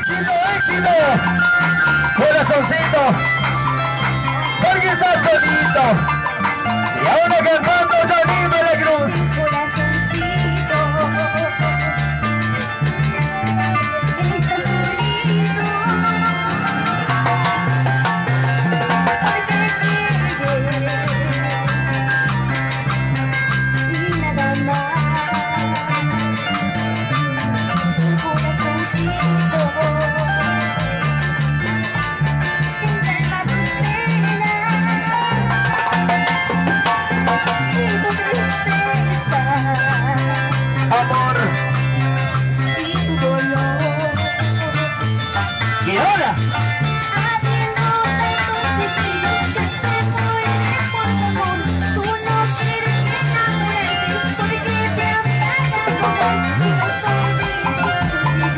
éxito, éxito. Corazoncito, porque estás solito. Y ahora cantando Janine de la Cruz. Amor y tu dolor. Y ahora habiendo tantos secretos que se mueren por tu amor, tú no quieres enamorarte porque te apagan y no son iguales.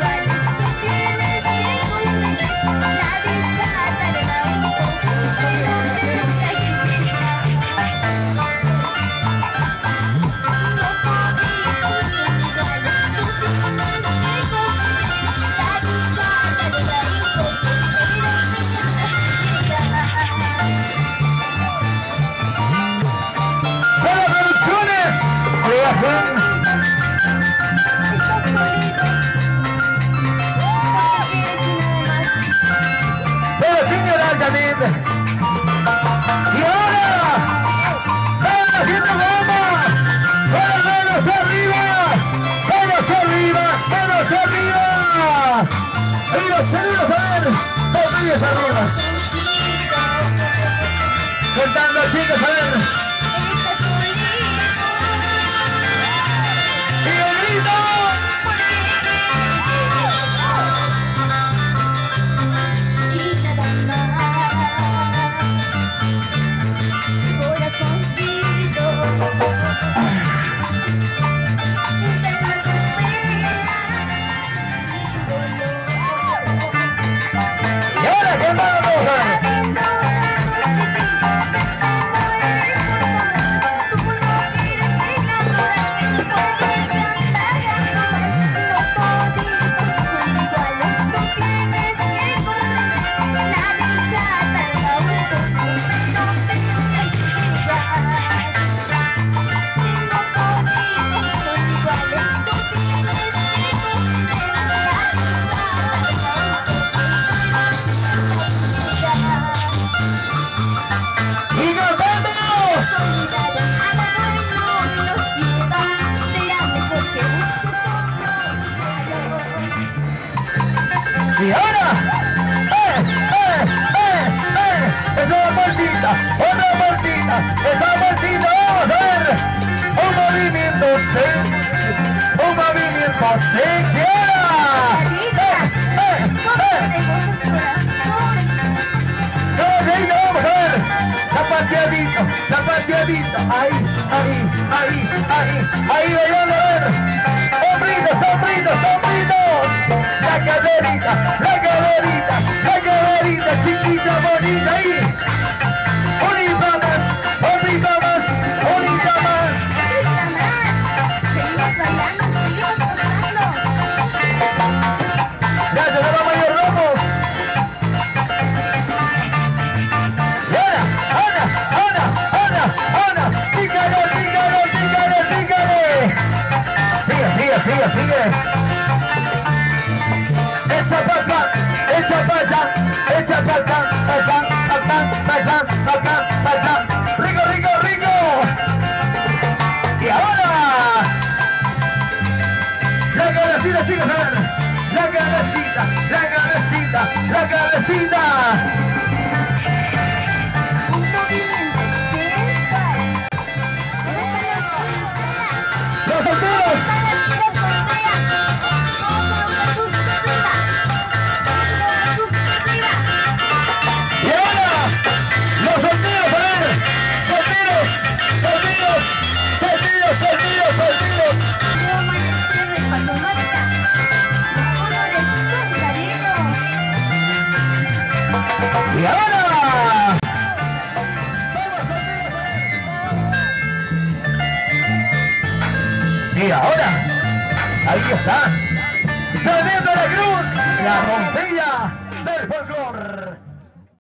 Tú tienes que comprender, nadie trata de amor, solo te busca y y ahora, ¡vamos haciendo bomba! ¡Con las manos arriba! ¡Manos arriba! ¡Manos arriba! ¡Amigos, saludos a ver! ¡Bombillas arriba! Cantando, chicos, a ver. ¡Y el grito! Y ahora, ¿qué vamos? Y ahora, esa vueltita, otra vueltita, esa vueltita, vamos a ver, un movimiento se quiera. Vamos a ver, zapateadito, ahí, bailando, a ver, hombritos, la caderita, chiquita, bonita, ahí, bonita más. Gracias, a la mayor Ramos. Ana, pícale. Sigue. Echa para acá. Rico. Y ahora, la cabecita, chicos, a ver. La cabecita. Los solteros. Y ahora, los solteros, a ver. Solteros. Y ahora, ahí está, Janine de la Cruz, la roncilla del folclore.